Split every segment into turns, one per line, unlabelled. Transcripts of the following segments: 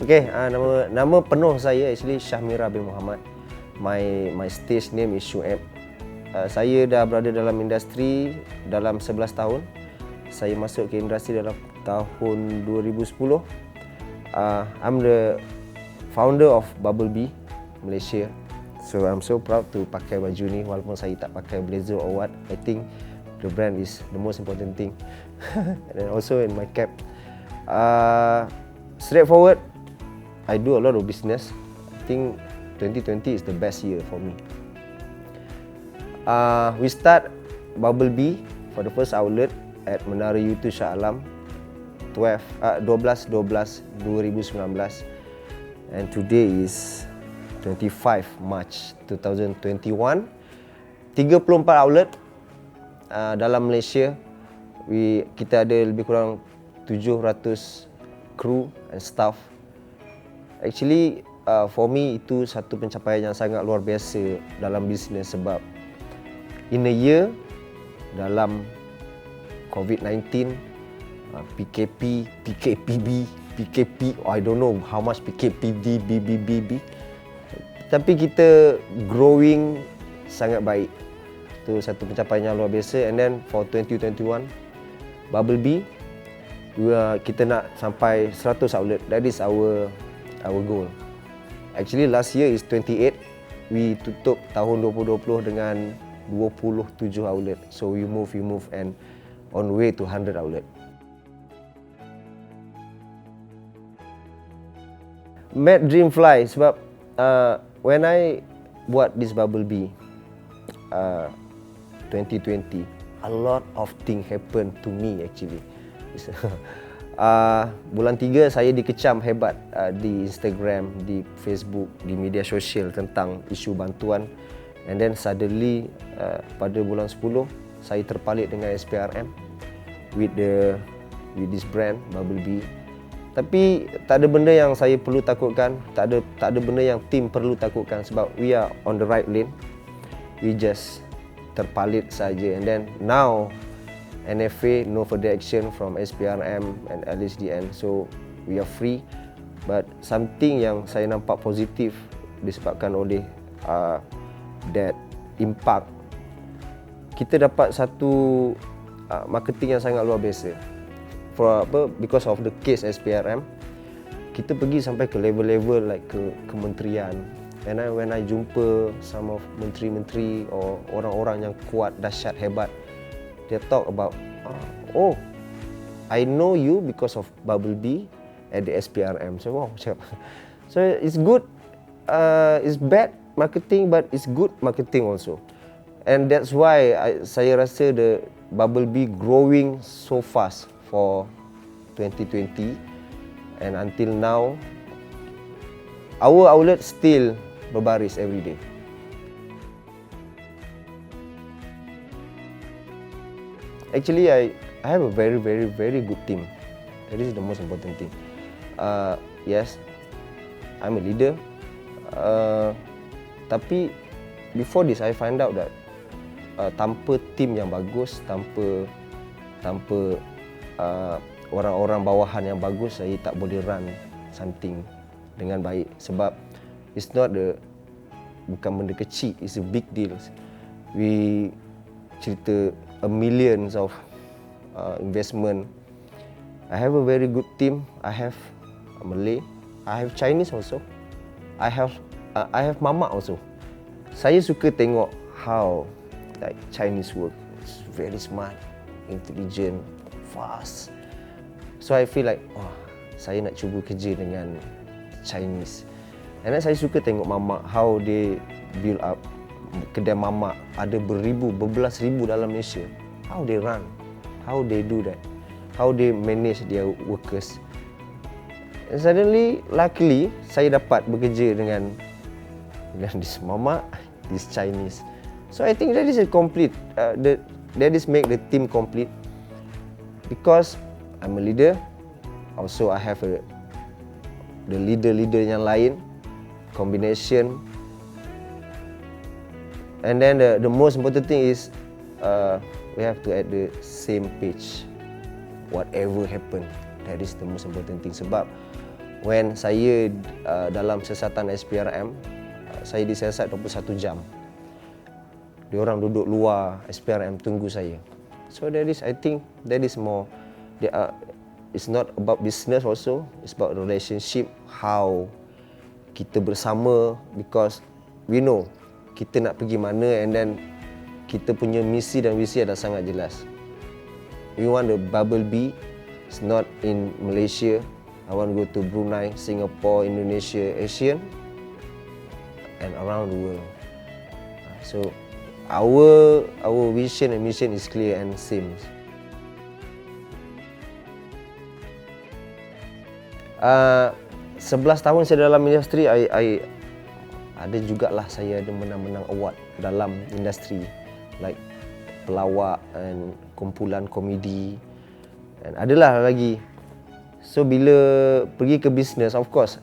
Okay, nama penuh saya actually Syahmira bin Muhammad. My stage name is Shu'aib. Saya dah berada dalam industri dalam 11 tahun. Saya masuk ke industri dalam tahun 2010. I'm the founder of Bubble Bee Malaysia. So I'm so proud to pakai baju ni walaupun saya tak pakai blazer or what. I think the brand is the most important thing. And also in my cap. Straightforward, I do a lot of business. I think 2020 is the best year for me. We start Bubble Bee for the first outlet at Menara U2 Shah Alam 12/12/2019 and today is 25 March 2021. 34 outlet dalam Malaysia. Kita ada lebih kurang 700 kru and staff. Actually, for me itu satu pencapaian yang sangat luar biasa dalam bisnes sebab in a year dalam COVID-19, PKP, PKPB, PKP, I don't know how much PKPD, BBBB. Tapi kita growing sangat baik. Itu satu pencapaian yang luar biasa. And then for 2021, Bubble Bee, kita nak sampai 100 outlet. That is our goal. Actually last year is 28. We tutup tahun 2020 dengan 27 outlet. So we move and on way to 100 outlet. Mad dream fly sebab when I buat this Bubble Bee 2020, a lot of thing happen to me actually. Bulan 3 saya dikecam hebat di Instagram, di Facebook, di media sosial tentang isu bantuan. And then suddenly pada bulan 10 saya terpalit dengan SPRM with this brand Bubble Bee. Tapi tak ada benda yang saya perlu takutkan, tak ada benda yang tim perlu takutkan sebab we are on the right lane. We just terpalit saja. And then now NFA, no further action from SPRM and LHDN. So we are free. But something yang saya nampak positif disebabkan oleh that impact, kita dapat satu marketing yang sangat luar biasa. For because of the case SPRM, kita pergi sampai ke level-level like ke kementerian. And when I jumpa some of menteri-menteri or orang-orang yang kuat, dahsyat, hebat, they talk about, oh, I know you because of Bubble Bee at the SPRM. So wow, so it's good, it's bad marketing, but it's good marketing also. And that's why saya rasa the Bubble Bee growing so fast for 2020 and until now, our outlet still berbaris every day. Actually, I have a very good team. That is the most important thing. Yes, I'm a leader. Tapi before this, I find out that tanpa tim yang bagus, tanpa orang-orang bawahan yang bagus, saya tak boleh run something dengan baik. Sebab it's not bukan benda kecil, it's a big deal. We cerita millions of investment. I have a very good team. I have Malay, I have Chinese also. I have Mamak also. Saya suka tengok how like Chinese work. It's very smart, intelligent, fast. So I feel like, saya nak cuba kerja dengan Chinese. And then saya suka tengok Mamak, how they build up kedai mamak, ada berbelas ribu dalam Malaysia. How they run, how they do that, how they manage their workers. And suddenly, luckily, saya dapat bekerja dengan this mamak, this Chinese. So I think that is a complete, that is make the team complete. Because I'm a leader, also I have the leader yang lain, combination. And then the most important thing is we have to at the same page. Whatever happen, that is the most important thing. Sebab when saya dalam siasatan SPRM, saya disiasat 21 jam. Diorang duduk luar SPRM tunggu saya. So that is, I think that is more, it's not about business also, it's about relationship, how kita bersama, because we know kita nak pergi mana, and then kita punya misi dan visi adalah sangat jelas. We want the bubble bee, it's not in Malaysia. I want to go to Brunei, Singapore, Indonesia, Asian, and around the world. So our vision and mission is clear and same. 11 tahun saya dalam industri, I ada jugalah saya ada menang-menang award dalam industri, like pelawak dan kumpulan komedi, dan adalah lagi. So bila pergi ke bisnes, of course,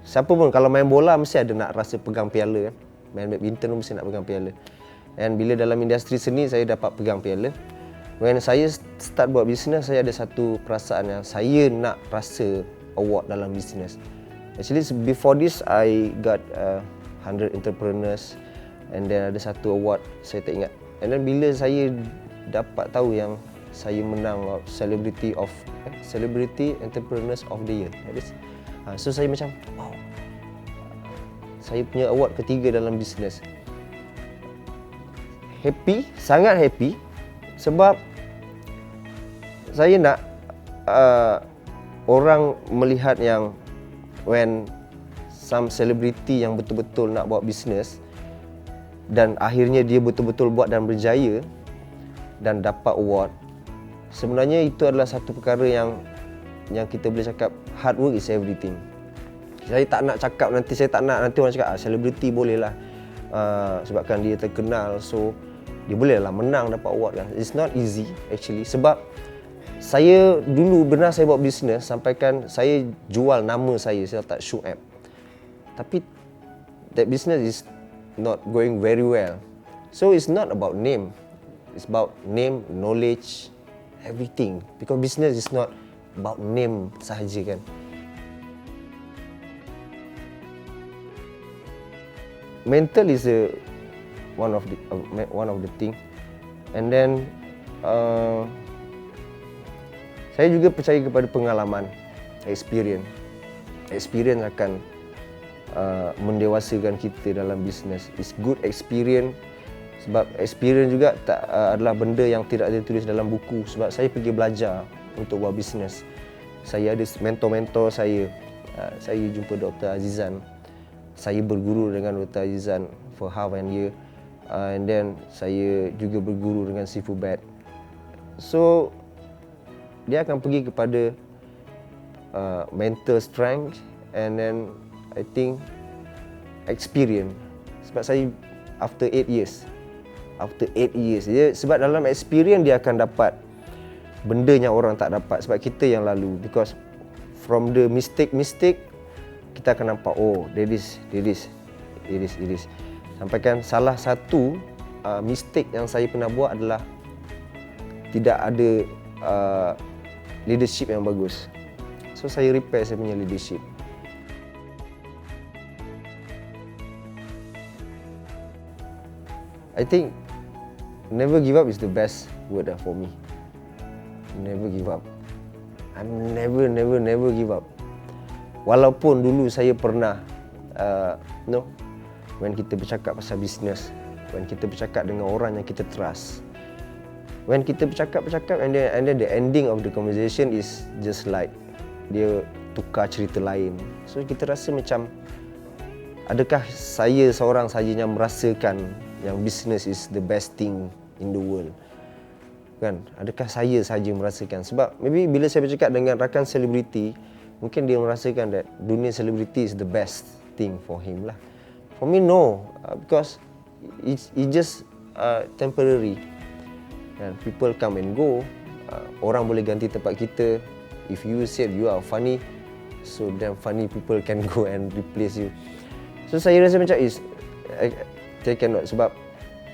siapa pun kalau main bola mesti ada nak rasa pegang piala kan. Main badminton pun mesti nak pegang piala. Dan bila dalam industri seni saya dapat pegang piala. When saya start buat bisnes, saya ada satu perasaan yang saya nak rasa award dalam bisnes. Actually before this I got 100 entrepreneurs, and then ada satu award saya tak ingat. And then bila saya dapat tahu yang saya menang Celebrity Entrepreneurs of the Year. So saya macam, wow, saya punya award ketiga dalam bisnes. Happy, sangat happy, sebab saya nak orang melihat yang when some celebrity yang betul-betul nak buat bisnes dan akhirnya dia betul-betul buat dan berjaya dan dapat award. Sebenarnya itu adalah satu perkara yang kita boleh cakap hard work is everything. Saya tak nak cakap nanti orang cakap selebriti boleh lah sebabkan dia terkenal, so dia boleh lah menang dapat award kan. It's not easy actually, sebab saya dulu benar saya buat bisnes sampaikan saya jual nama saya letak shoe app. Tapi that business is not going very well. So it's not about name. It's about name, knowledge, everything. Because business is not about name sahaja kan. Mental is one of the thing. And then saya juga percaya kepada pengalaman, experience. Experience akan mendewasakan kita dalam bisnes. It's good experience, sebab experience juga adalah benda yang tidak ditulis dalam buku. Sebab saya pergi belajar untuk buat bisnes. Saya ada mentor-mentor saya. Saya jumpa Dr. Azizan. Saya berguru dengan Dr. Azizan for half an year. And then saya juga berguru dengan Sifu Bat. So dia akan pergi kepada mental strength, and then I think experience. Sebab saya after 8 years dia, sebab dalam experience dia akan dapat benda yang orang tak dapat, sebab kita yang lalu. Because from the mistake kita akan nampak, oh it is. Sampaikan salah satu mistake yang saya pernah buat adalah tidak ada leadership yang bagus. So saya repair saya punya leadership. I think never give up is the best word for me. Never give up. I'm never give up. Walaupun dulu saya pernah when kita bercakap pasal bisnes, when kita bercakap dengan orang yang kita trust, when kita bercakap and then the ending of the conversation is just like dia tukar cerita lain. So kita rasa macam, adakah saya seorang saja yang merasakan yang business is the best thing in the world? Kan? Adakah saya saja merasakan? Sebab maybe bila saya bercakap dengan rakan selebriti, mungkin dia merasakan that dunia selebriti is the best thing for him lah. For me no, because it's just temporary. And people come and go. Orang boleh ganti tempat kita. If you said you are funny, so then funny people can go and replace you. So saya rasa macam they cannot, sebab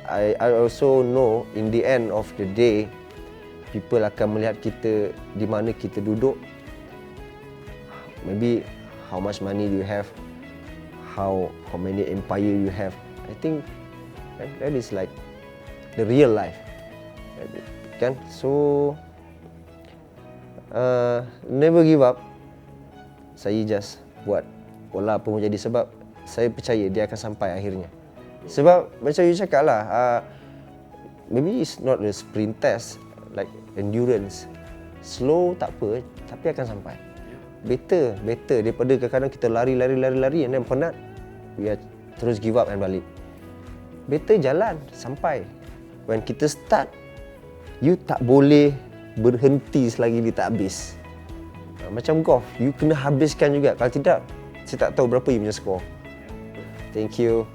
I also know in the end of the day, people akan melihat kita di mana kita duduk, maybe how much money do you have, how many empire you have. I think that is like the real life, kan? So never give up. Saya just buat wala apa pun jadi, sebab saya percaya dia akan sampai akhirnya. Sebab macam you cakap lah, maybe it's not a sprint test like endurance. Slow tak apa, tapi akan sampai. Better daripada kadang-kadang kita lari and then penat, we are terus give up and balik. Better jalan sampai. When kita start, you tak boleh berhenti selagi dia tak habis. Macam golf, you kena habiskan juga. Kalau tidak, saya tak tahu berapa you punya skor. Thank you.